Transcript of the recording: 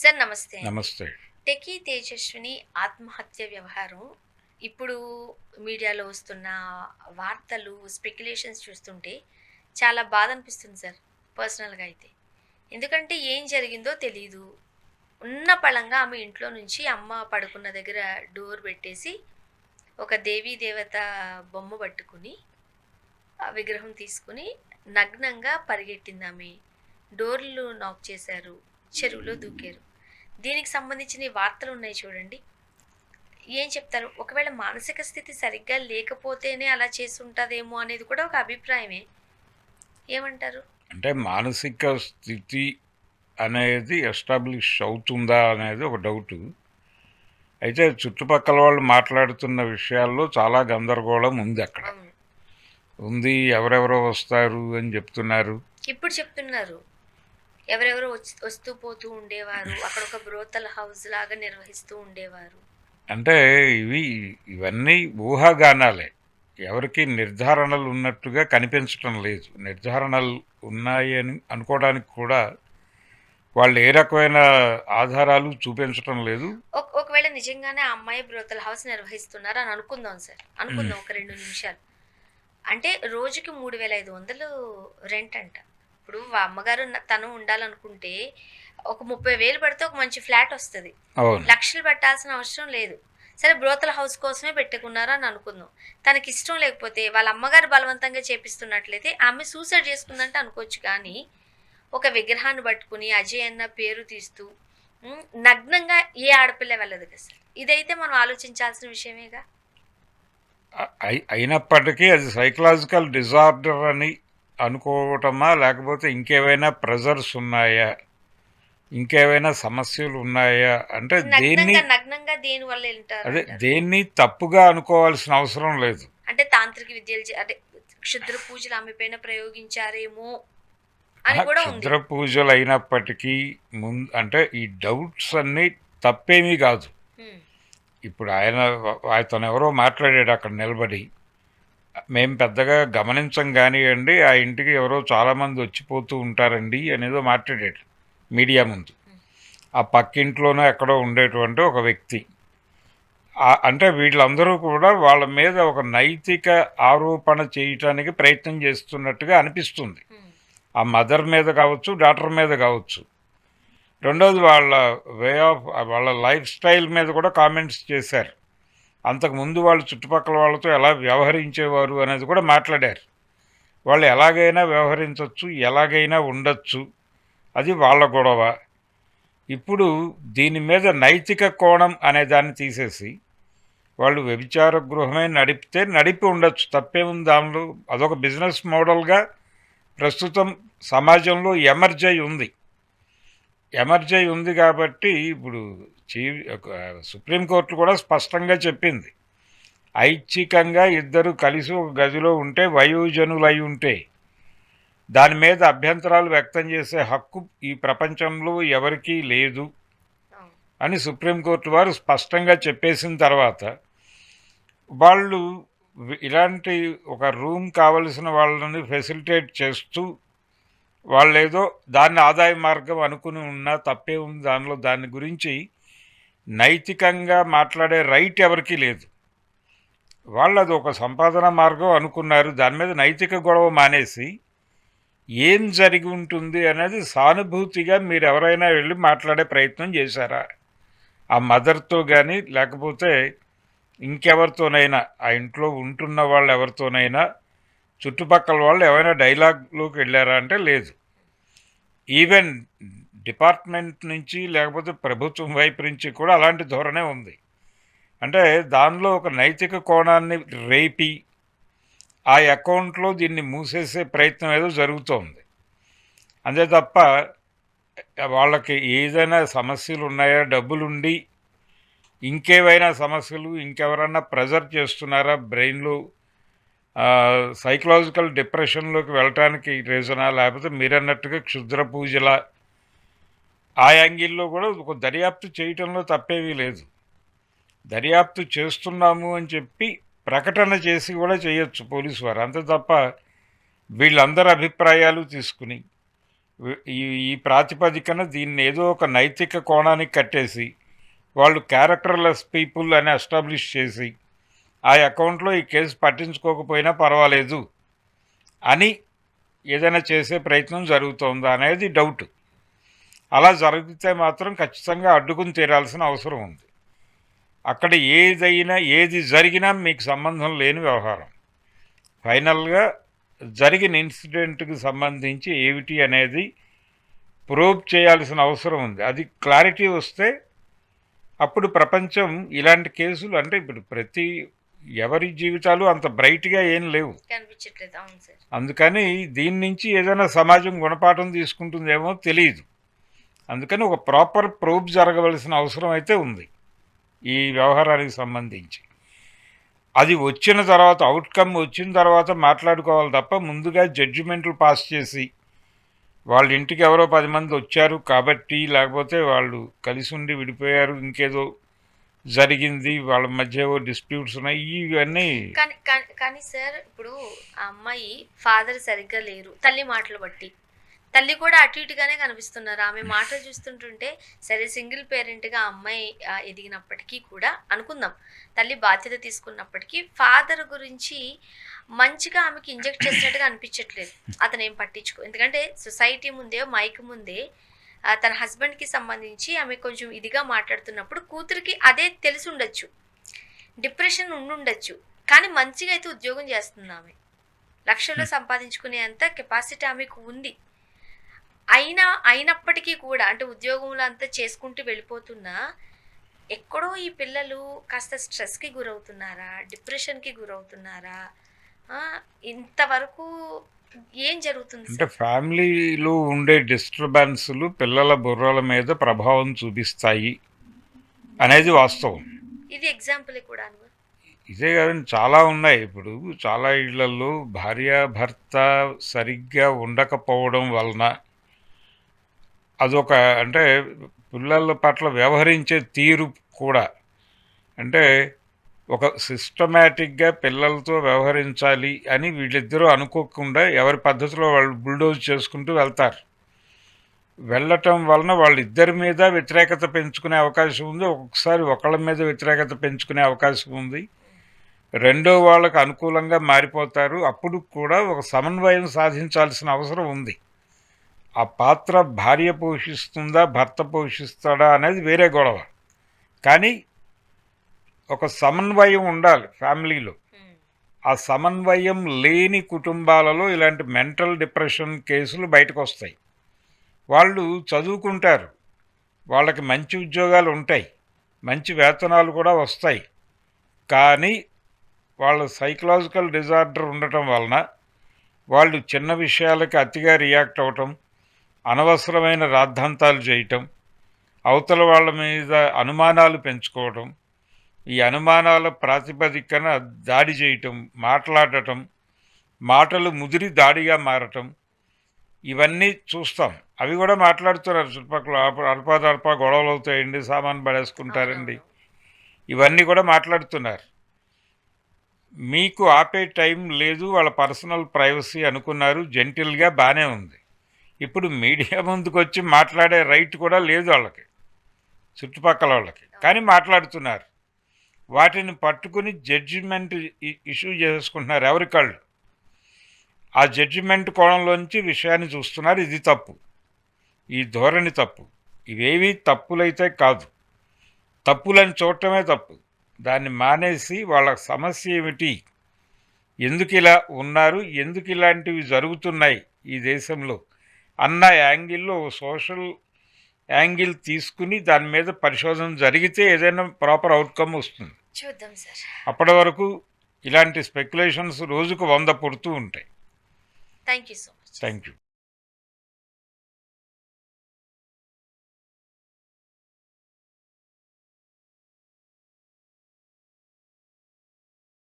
Sir నమస్తే అండి. నమస్తే. టెకీ తేజస్విని ఆత్మహత్య వ్యవహారం ఇప్పుడు మీడియాలో వస్తున్న వార్తలు, స్పెక్యులేషన్స్ చూస్తుంటే చాలా బాధ అనిపిస్తుంది సార్ పర్సనల్‌గా అయితే. ఎందుకంటే ఏం జరిగిందో తెలీదు. ఉన్న పళంగా ఆమె ఇంట్లో నుంచి అమ్మ పడుకున్న దగ్గర డోర్ పెట్టేసి, ఒక దేవీ దేవత బొమ్మ పట్టుకుని, ఆ విగ్రహం తీసుకొని నగ్నంగా పరిగెట్టిందామె. డోర్లు నాక్ చేశారు. చెరువులో దూకారు. దీనికి సంబంధించిన ఈ వార్తలున్నాయి చూడండి. ఏం చెప్తారు? ఒకవేళ మానసిక స్థితి సరిగ్గా లేకపోతేనే అలా చేసుంటదేమో అనేది కూడా ఒక అభిప్రాయమే. ఏమంటారు? అంటే మానసిక స్థితి అనేది ఎస్టాబ్లిష్ అవుతుందా అనేది ఒక డౌటు. అయితే చుట్టుపక్కల వాళ్ళు మాట్లాడుతున్న విషయాల్లో చాలా గందరగోళం ఉంది అక్కడ. అవును. ఉంది, ఎవరెవరో వస్తారు అని చెప్తున్నారు. ఇప్పుడు చెప్తున్నారు. ఎవరెవరో వస్తూ పోతూ ఉండేవారు. అక్కడ ఒక బ్రోతల్ హౌస్ లాగా నిర్వహిస్తూ ఉండేవారు. అంటే ఇవన్నీ ఊహాగానాలే. ఎవరికి నిర్ధారణలు ఉన్నట్టుగా కనిపించటం లేదు. నిర్ధారణలు ఉన్నాయి అని అనుకోవడానికి కూడా వాళ్ళు ఏ రకమైన ఆధారాలు చూపించటం లేదు. ఒకవేళ నిజంగానే ఆ అమ్మాయి బ్రోతల్ హౌస్ నిర్వహిస్తున్నారు అని అనుకుందాం సార్. అనుకుందాం ఒక 2 నిమిషాలు. అంటే రోజుకి 3,500 రెంట్ అంట. ఇప్పుడు అమ్మగారు తను ఉండాలనుకుంటే ఒక 30,000 పడితే ఒక మంచి ఫ్లాట్ వస్తది. అవును. లక్షలు పెట్టాల్సిన అవసరం లేదు. సరే బ్రోతల హౌస్ కోసమే పెట్టుకున్నారు అని అనుకుందాం. తనకిష్టం లేకపోతే వాళ్ళ అమ్మగారు బలవంతంగా చేపిస్తున్నట్లయితే ఆమె సూసైడ్ చేసుకుందంటే అనుకోవచ్చు. కానీ ఒక విగ్రహాన్ని పట్టుకుని అజయ్ అన్న పేరు తీస్తూ నగ్నంగా ఏ ఆడపిల్ల వెళ్ళదు కదా సార్. ఇదైతే మనం ఆలోచించాల్సిన విషయమేగా. అయినప్పటికీ అది సైకలాజికల్ డిజార్డర్ అని అనుకోవటమా, లేకపోతే ఇంకేమైనా ప్రెజర్స్ ఉన్నాయా, ఇంకేమైనా సమస్యలు ఉన్నాయా అంటే నగ్నంగా దేని వల్ల అదే దేన్ని తప్పుగా అనుకోవాల్సిన అవసరం లేదు. అంటే తాంత్రిక విద్యలు అంటే క్షుద్ర పూజలు ఆమె పైన ప్రయోగించారేమో అని కూడా ఉంది. క్షుద్ర పూజలు అయినప్పటికీ అంటే ఈ డౌట్స్ అన్నీ తప్పేమీ కాదు. ఇప్పుడు తను ఎవరో మాట్లాడాడు అక్కడ నిలబడి, మేము పెద్దగా గమనించం కానివ్వండి, ఆ ఇంటికి ఎవరో చాలామంది వచ్చిపోతూ ఉంటారండి అనేదో మాట్లాడాడు మీడియా ముందు. ఆ పక్కింట్లోనే ఎక్కడో ఉండేటువంటి ఒక వ్యక్తి. అంటే వీళ్ళందరూ కూడా వాళ్ళ మీద ఒక నైతిక ఆరోపణ చేయటానికి ప్రయత్నం చేస్తున్నట్టుగా అనిపిస్తుంది. ఆ మదర్ మీద కావచ్చు, డాటర్ మీద కావచ్చు. రెండోది వాళ్ళ వాళ్ళ లైఫ్ స్టైల్ మీద కూడా కామెంట్స్ చేశారు. అంతకుముందు వాళ్ళు చుట్టుపక్కల వాళ్ళతో ఎలా వ్యవహరించేవారు అనేది కూడా మాట్లాడారు. వాళ్ళు ఎలాగైనా వ్యవహరించవచ్చు, ఎలాగైనా ఉండొచ్చు, అది వాళ్ళ గొడవ. ఇప్పుడు దీని మీద నైతిక కోణం అనే దాన్ని తీసేసి వాళ్ళు వ్యభిచార గృహమే నడిపితే నడిపి ఉండొచ్చు, తప్పేముంది దానిలో. అదొక బిజినెస్ మోడల్గా ప్రస్తుతం సమాజంలో ఎమర్జీ ఉంది కాబట్టి ఇప్పుడు సుప్రీంకోర్టు కూడా స్పష్టంగా చెప్పింది, ఐచ్ఛికంగా ఇద్దరు కలిసి ఒక గదిలో ఉంటే వయోజనులై ఉంటే దాని మీద అభ్యంతరాలు వ్యక్తం చేసే హక్కు ఈ ప్రపంచంలో ఎవరికీ లేదు అని సుప్రీంకోర్టు వారు స్పష్టంగా చెప్పేసిన తర్వాత వాళ్ళు ఇలాంటి ఒక రూమ్ కావలసిన వాళ్ళని ఫెసిలిటేట్ చేస్తూ వాళ్ళేదో దాన్ని ఆదాయ మార్గం అనుకుని ఉన్నా తప్పే ఉంది దానిలో. దాని గురించి నైతికంగా మాట్లాడే రైట్ ఎవరికీ లేదు. వాళ్ళు అది ఒక సంపాదన మార్గం అనుకున్నారు. దాని మీద నైతిక గొడవ మానేసి ఏం జరిగి ఉంటుంది అనేది సానుభూతిగా మీరు ఎవరైనా వెళ్ళి మాట్లాడే ప్రయత్నం చేశారా? ఆ మదర్తో కానీ లేకపోతే ఇంకెవరితోనైనా, ఆ ఇంట్లో ఉంటున్న వాళ్ళు ఎవరితోనైనా, చుట్టుపక్కల వాళ్ళు ఎవరైనా డైలాగ్లోకి వెళ్ళారా అంటే లేదు. ఈవెన్ డిపార్ట్మెంట్ నుంచి లేకపోతే ప్రభుత్వం వైపు నుంచి కూడా అలాంటి ధోరణే ఉంది. అంటే దానిలో ఒక నైతిక కోణాన్ని రేపి ఆ అకౌంట్లో దీన్ని మూసేసే ప్రయత్నం ఏదో జరుగుతోంది. అంతే తప్ప వాళ్ళకి ఏదైనా సమస్యలు ఉన్నాయా, డబ్బులుండి ఇంకేవైనా సమస్యలు, ఇంకెవరన్నా ప్రెజర్ చేస్తున్నారా బ్రెయిన్లో, సైకలాజికల్ డిప్రెషన్లోకి వెళ్ళటానికి రీజనా, లేకపోతే మీరన్నట్టుగా క్షుద్ర పూజల, ఆ యాంగిల్లో కూడా ఒక దర్యాప్తు చేయటంలో తప్పేమీ లేదు. దర్యాప్తు చేస్తున్నాము అని చెప్పి ప్రకటన చేసి కూడా చేయొచ్చు పోలీసు వారు. అంతే తప్ప వీళ్ళందరి అభిప్రాయాలు తీసుకుని ఈ ఈ ప్రాతిపదికన దీన్ని ఏదో ఒక నైతిక కోణానికి కట్టేసి వాళ్ళు క్యారెక్టర్లెస్ పీపుల్ అని ఎస్టాబ్లిష్ చేసి ఆ అకౌంట్లో ఈ కేసు పట్టించుకోకపోయినా పర్వాలేదు అని ఏదైనా చేసే ప్రయత్నం జరుగుతోందా అనేది డౌట్. అలా జరిగితే మాత్రం ఖచ్చితంగా అడ్డుకుని తీరాల్సిన అవసరం ఉంది. అక్కడ ఏది జరిగినా మీకు సంబంధం లేని వ్యవహారం. ఫైనల్గా జరిగిన ఇన్సిడెంట్కి సంబంధించి ఏమిటి అనేది ప్రోబ్ చేయాల్సిన అవసరం ఉంది. అది క్లారిటీ వస్తే అప్పుడు ప్రపంచం ఇలాంటి కేసులు, అంటే ఇప్పుడు ఎవరి జీవితాలు అంత బ్రైట్గా ఏం లేవు, కనిపించట్లేదు. అవును సార్. అందుకని దీని నుంచి ఏదైనా సమాజం గుణపాఠం తీసుకుంటుందేమో తెలియదు. అందుకని ఒక ప్రాపర్ ప్రోబ్ జరగవలసిన అవసరం అయితే ఉంది ఈ వ్యవహారానికి సంబంధించి. అది వచ్చిన తర్వాత, అవుట్కమ్ వచ్చిన తర్వాత మాట్లాడుకోవాలి తప్ప ముందుగా జడ్జిమెంట్లు పాస్ చేసి వాళ్ళ ఇంటికి ఎవరో 10 మంది వచ్చారు కాబట్టి, లేకపోతే వాళ్ళు కలిసి ఉండి విడిపోయారు, ఇంకేదో జరిగింది, వాళ్ళ మధ్య ఏవో డిస్ప్యూట్స్ ఉన్నాయి, ఇవన్నీ. కానీ సార్, ఇప్పుడు ఆ అమ్మాయి ఫాదర్ సరిగ్గా లేరు, తల్లి మాటలు బట్టి తల్లి కూడా అటు ఇటుగానే కనిపిస్తున్నారు. ఆమె మాటలు చూస్తుంటుంటే సరే, సింగిల్ పేరెంట్గా అమ్మాయి ఎదిగినప్పటికీ కూడా అనుకుందాం, తల్లి బాధ్యత తీసుకున్నప్పటికీ ఫాదర్ గురించి మంచిగా ఆమెకి ఇంజెక్ట్ చేసినట్టుగా అనిపించట్లేదు. అతను ఏం పట్టించుకో, ఎందుకంటే సొసైటీ ముందే, మైక్ ముందే తన హస్బెండ్కి సంబంధించి ఆమె కొంచెం ఇదిగా మాట్లాడుతున్నప్పుడు కూతురికి అదే తెలిసి ఉండొచ్చు, డిప్రెషన్ ఉండుండొచ్చు. కానీ మంచిగా అయితే ఉద్యోగం చేస్తుంది ఆమె, లక్షల్లో సంపాదించుకునే అంత కెపాసిటీ ఆమెకు ఉంది. అయినప్పటికీ కూడా, అంటే ఉద్యోగంలో అంతా చేసుకుంటూ వెళ్ళిపోతున్నా ఎక్కడో ఈ పిల్లలు కాస్త స్ట్రెస్కి గురవుతున్నారా, డిప్రెషన్కి గురవుతున్నారా, ఇంతవరకు ఏం జరుగుతుంది? అంటే ఫ్యామిలీలో ఉండే డిస్టర్బెన్స్లు పిల్లల బుర్రల మీద ప్రభావం చూపిస్తాయి అనేది వాస్తవం. ఇది ఎగ్జాంపుల్ కూడా. ఇదే కాదండి, చాలా ఉన్నాయి. ఇప్పుడు చాలా ఇళ్లలో భార్యాభర్త సరిగ్గా ఉండకపోవడం వలన అదొక, అంటే పిల్లల పట్ల వ్యవహరించే తీరు కూడా, అంటే ఒక సిస్టమేటిక్గా పిల్లలతో వ్యవహరించాలి అని వీళ్ళిద్దరూ అనుకోకుండా ఎవరి పద్ధతిలో వాళ్ళు బుల్డోజ్ చేసుకుంటూ వెళ్తారు. వెళ్ళటం వలన వాళ్ళిద్దరి మీద వ్యతిరేకత పెంచుకునే అవకాశం ఉంది, ఒక్కొక్కసారి ఒకళ్ళ మీద వ్యతిరేకత పెంచుకునే అవకాశం ఉంది, రెండో వాళ్ళకు అనుకూలంగా మారిపోతారు. అప్పుడు కూడా ఒక సమన్వయం సాధించాల్సిన అవసరం ఉంది. ఆ పాత్ర భార్య పోషిస్తుందా, భర్త పోషిస్తాడా అనేది వేరే గొడవ. కానీ ఒక సమన్వయం ఉండాలి ఫ్యామిలీలో. ఆ సమన్వయం లేని కుటుంబాలలో ఇలాంటి మెంటల్ డిప్రెషన్ కేసులు బయటకు వస్తాయి. వాళ్ళు చదువుకుంటారు, వాళ్ళకి మంచి ఉద్యోగాలు ఉంటాయి, మంచి వేతనాలు కూడా వస్తాయి, కానీ వాళ్ళ సైకలాజికల్ డిజార్డర్ ఉండటం వలన వాళ్ళు చిన్న విషయాలకి అతిగా రియాక్ట్ అవ్వటం, అనవసరమైన రాద్ధాంతాలు చేయటం, అవతల వాళ్ళ మీద అనుమానాలు పెంచుకోవటం, ఈ అనుమానాల ప్రాతిపదికన దాడి చేయటం, మాట్లాడటం, మాటలు ముదిరి దాడిగా మారటం, ఇవన్నీ చూస్తాం. అవి కూడా మాట్లాడుతున్నారు చుట్టుపక్కల, అల్పాదల్పా గొడవలు అవుతాయండి, సామాను పడేసుకుంటారండి, ఇవన్నీ కూడా మాట్లాడుతున్నారు. మీకు ఆపే టైం లేదు, వాళ్ళ పర్సనల్ ప్రైవసీ అనుకున్నారు, జెంటిల్గా బాగానే ఉంది. ఇప్పుడు మీడియా ముందుకు వచ్చి మాట్లాడే రైట్ కూడా లేదు వాళ్ళకి, చుట్టుపక్కల వాళ్ళకి, కానీ మాట్లాడుతున్నారు. వాటిని పట్టుకుని జడ్జిమెంట్ ఇష్యూ చేసుకుంటున్నారు ఎవరికాళ్ళు. ఆ జడ్జిమెంట్ కోణంలోంచి విషయాన్ని చూస్తున్నారు. ఇది తప్పు, ఈ ధోరణి తప్పు. ఇవేవి తప్పులైతే కాదు, తప్పులని చూడటమే తప్పు. దాన్ని మానేసి వాళ్ళ సమస్య ఏమిటి, ఎందుకు ఇలా ఉన్నారు, ఎందుకు ఇలాంటివి జరుగుతున్నాయి ఈ దేశంలో అన్న యాంగిల్లో సోషల్ యాంగిల్ తీసుకుని దాని మీద పరిశోధన జరిగితే ఏదైనా ప్రాపర్ అవుట్కమ్ వస్తుంది. చూద్దాం సార్. అప్పటి వరకు ఇలాంటి స్పెక్యులేషన్స్ రోజుకు 100 పుడుతూ ఉంటాయి. Thank you so much. Thank you.